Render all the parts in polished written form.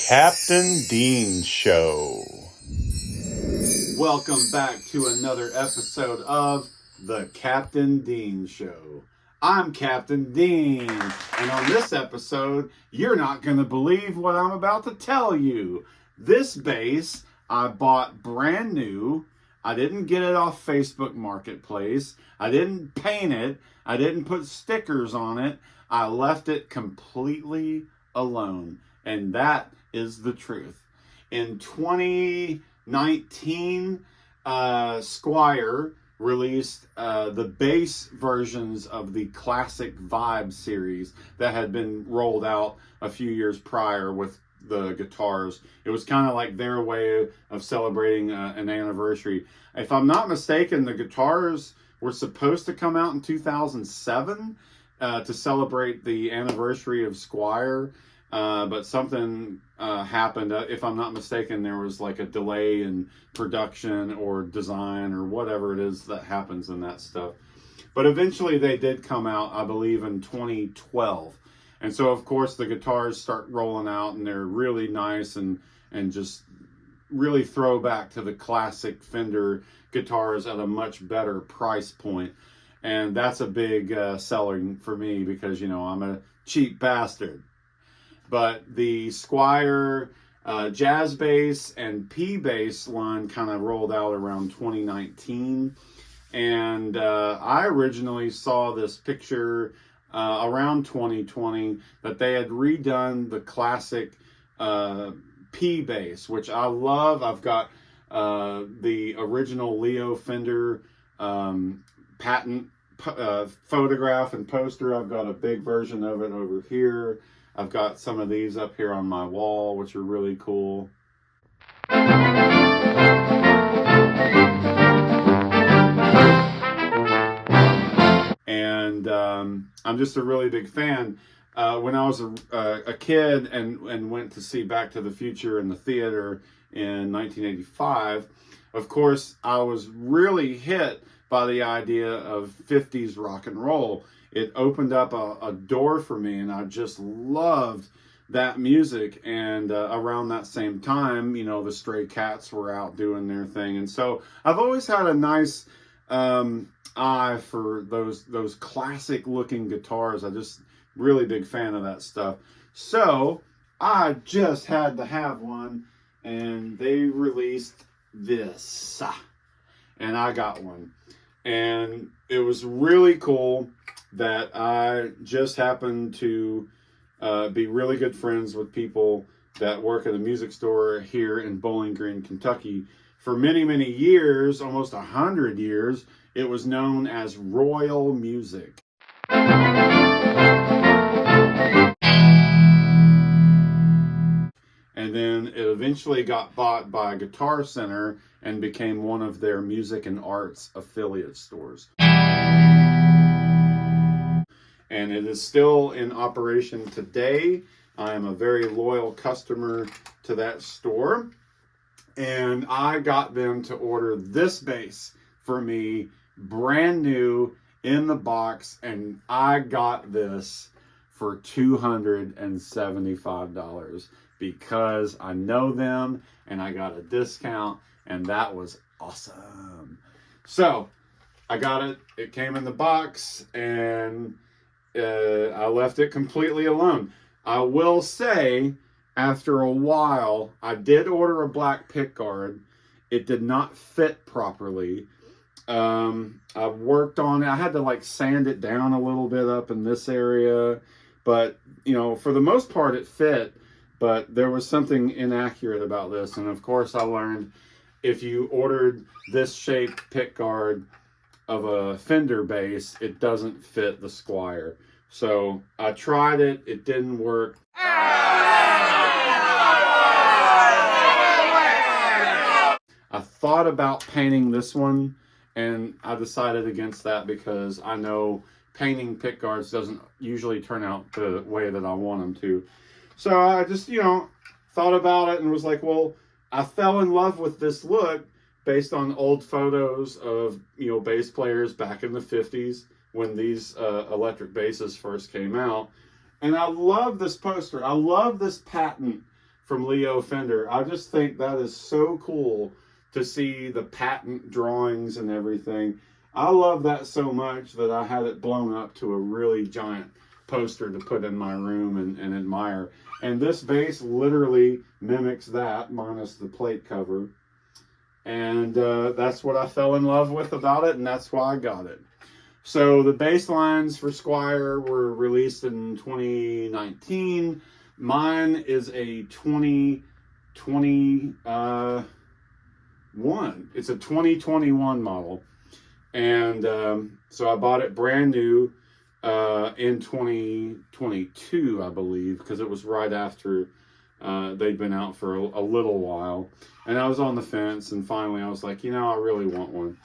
Captain Dean Show. Welcome back to another episode of the Captain Dean Show. I'm Captain Dean, and on this episode, you're not going to believe what I'm about to tell you. This bass I bought brand new. I didn't get it off Facebook Marketplace. I didn't paint it. I didn't put stickers on it. I left it completely alone, and that is the truth. In 2019, Squier released the bass versions of the classic Vibe series that had been rolled out a few years prior with the guitars. It was kind of like their way of celebrating an anniversary. If I'm not mistaken, the guitars were supposed to come out in 2007 to celebrate the anniversary of Squier. But something happened. If I'm not mistaken, there was like a delay in production or design or whatever it is that happens in that stuff. But eventually they did come out, I believe, in 2012. And so, of course, the guitars start rolling out, and they're really nice and just really throwback to the classic Fender guitars at a much better price point. And that's a big selling for me because, you know, I'm a cheap bastard. But the Squier Jazz Bass and P Bass line kind of rolled out around 2019. And I originally saw this picture around 2020 that they had redone the classic P Bass, which I love. I've got the original Leo Fender patent photograph and poster. I've got a big version of it over here. I've got some of these up here on my wall, which are really cool. And I'm just a really big fan. When I was a kid and went to see Back to the Future in the theater in 1985, of course, I was really hit by the idea of 50s rock and roll. It opened up a door for me, and I just loved that music. And around that same time, you know, the Stray Cats were out doing their thing. And so I've always had a nice eye for those classic looking guitars. I just really big fan of that stuff. So I just had to have one, and they released this, and I got one. And it was really cool that I just happened to be really good friends with people that work at a music store here in Bowling Green, Kentucky. For many, many years, almost 100 years, it was known as Royal Music. And then it eventually got bought by Guitar Center and became one of their music and arts affiliate stores. And it is still in operation today. I am a very loyal customer to that store. And I got them to order this bass for me, brand new in the box. And I got this for $275 because I know them and I got a discount, and that was awesome. So I got it. It came in the box, and I left it completely alone. I will say, after a while, I did order a black pickguard. It did not fit properly. I worked on it. I had to like sand it down a little bit up in this area, but you know, for the most part, it fit. But there was something inaccurate about this, and of course, I learned if you ordered this shaped pickguard of a Fender bass, it doesn't fit the Squier. So I tried it, it didn't work. I thought about painting this one, and I decided against that because I know painting pickguards doesn't usually turn out the way that I want them to. So I just, you know, thought about it and was like, well, I fell in love with this look based on old photos of, you know, bass players back in the 50s when these electric basses first came out. And I love this poster. I love this patent from Leo Fender. I just think that is so cool to see the patent drawings and everything. I love that so much that I had it blown up to a really giant poster to put in my room and admire. And this bass literally mimics that, minus the plate cover. And that's what I fell in love with about it, and that's why I got it. So the bass lines for Squier were released in 2019. Mine is a 2021. It's a 2021 model. And so I bought it brand new in 2022, I believe, because it was right after they'd been out for a little while. And I was on the fence, and finally I was like, you know, I really want one.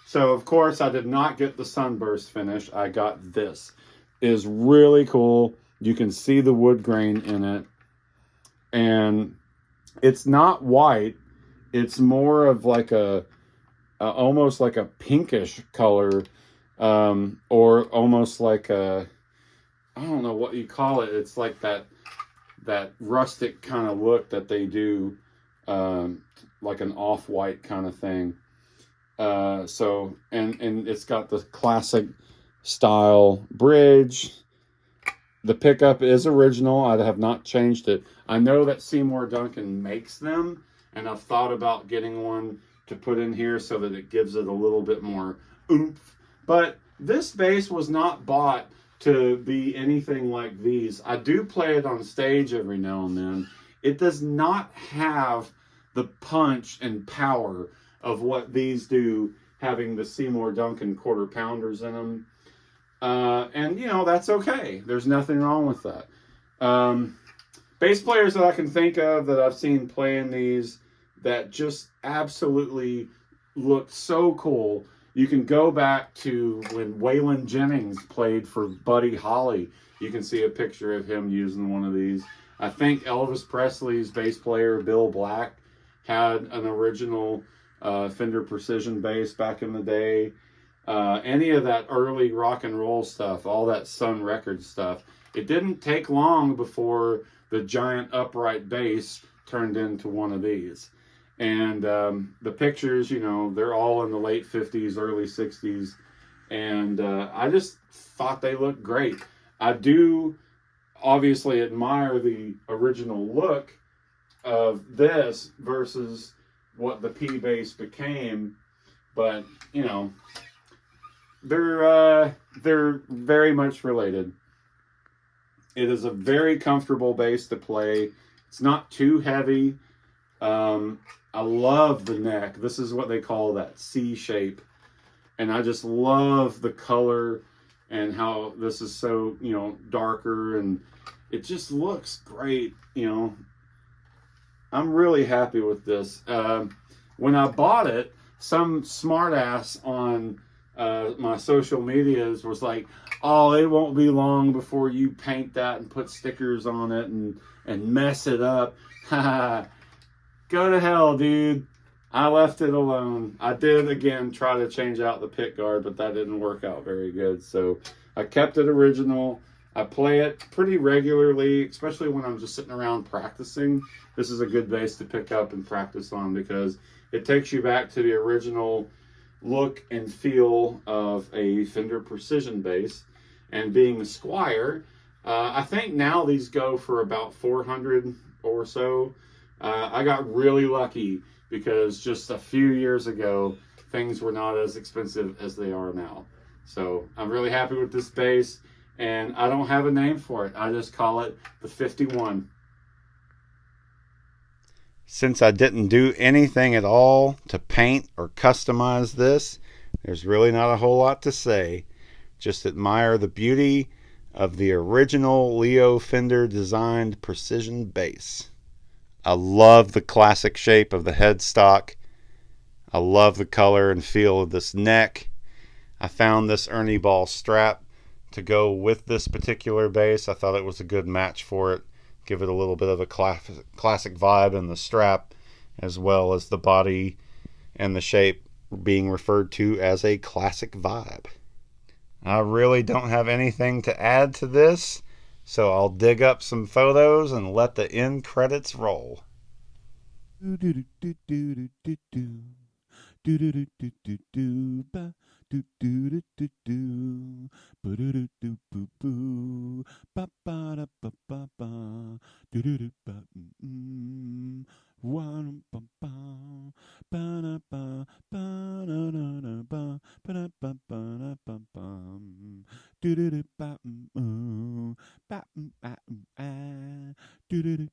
So, of course, I did not get the sunburst finish. I got this. It is really cool. You can see the wood grain in it. And it's not white. It's more of like almost like a pinkish color, or almost like I don't know what you call it. It's like that rustic kind of look that they do, like an off-white kind of thing. So, and it's got the classic style bridge. The pickup is original. I have not changed it. I know that Seymour Duncan makes them, and I've thought about getting one to put in here so that it gives it a little bit more oomph. But this bass was not bought to be anything like these. I do play it on stage every now and then. It does not have the punch and power of what these do, having the Seymour Duncan quarter pounders in them. And, you know, that's okay. There's nothing wrong with that. Bass players that I can think of that I've seen playing these that just absolutely look so cool. You can go back to when Waylon Jennings played for Buddy Holly. You can see a picture of him using one of these. I think Elvis Presley's bass player, Bill Black, had an original Fender Precision bass back in the day. Any of that early rock and roll stuff, all that Sun Records stuff, it didn't take long before the giant upright bass turned into one of these. And the pictures, you know, they're all in the late 50s, early 60s. And I just thought they looked great. I do obviously admire the original look of this versus what the P bass became. But, you know, they're very much related. It is a very comfortable bass to play. It's not too heavy. I love the neck. This is what they call that C shape. And I just love the color and how this is so, you know, darker, and it just looks great, you know. I'm really happy with this. When I bought it, some smartass on my social medias was like, oh, it won't be long before you paint that and put stickers on it and mess it up. Go to hell, dude. I left it alone. I did, again, try to change out the pick guard, but that didn't work out very good. So I kept it original. I play it pretty regularly, especially when I'm just sitting around practicing. This is a good bass to pick up and practice on because it takes you back to the original look and feel of a Fender Precision bass. And being a Squier, I think now these go for about $400 or so. I got really lucky because just a few years ago, things were not as expensive as they are now. So I'm really happy with this bass, and I don't have a name for it. I just call it the 51. Since I didn't do anything at all to paint or customize this, there's really not a whole lot to say. Just admire the beauty of the original Leo Fender designed Precision bass. I love the classic shape of the headstock. I love the color and feel of this neck. I found this Ernie Ball strap to go with this particular bass. I thought it was a good match for it. Give it a little bit of a classic vibe in the strap, as well as the body and the shape being referred to as a classic vibe. I really don't have anything to add to this. So I'll dig up some photos and let the end credits roll. Do do do do do do do. Do do do do do do ba do do do do do ba do do do boo boo ba ba da ba ba ba do do do ba one ba ba ba da ba ba da da da ba ba da ba ba da ba ba do do do ba ba ba ah do do do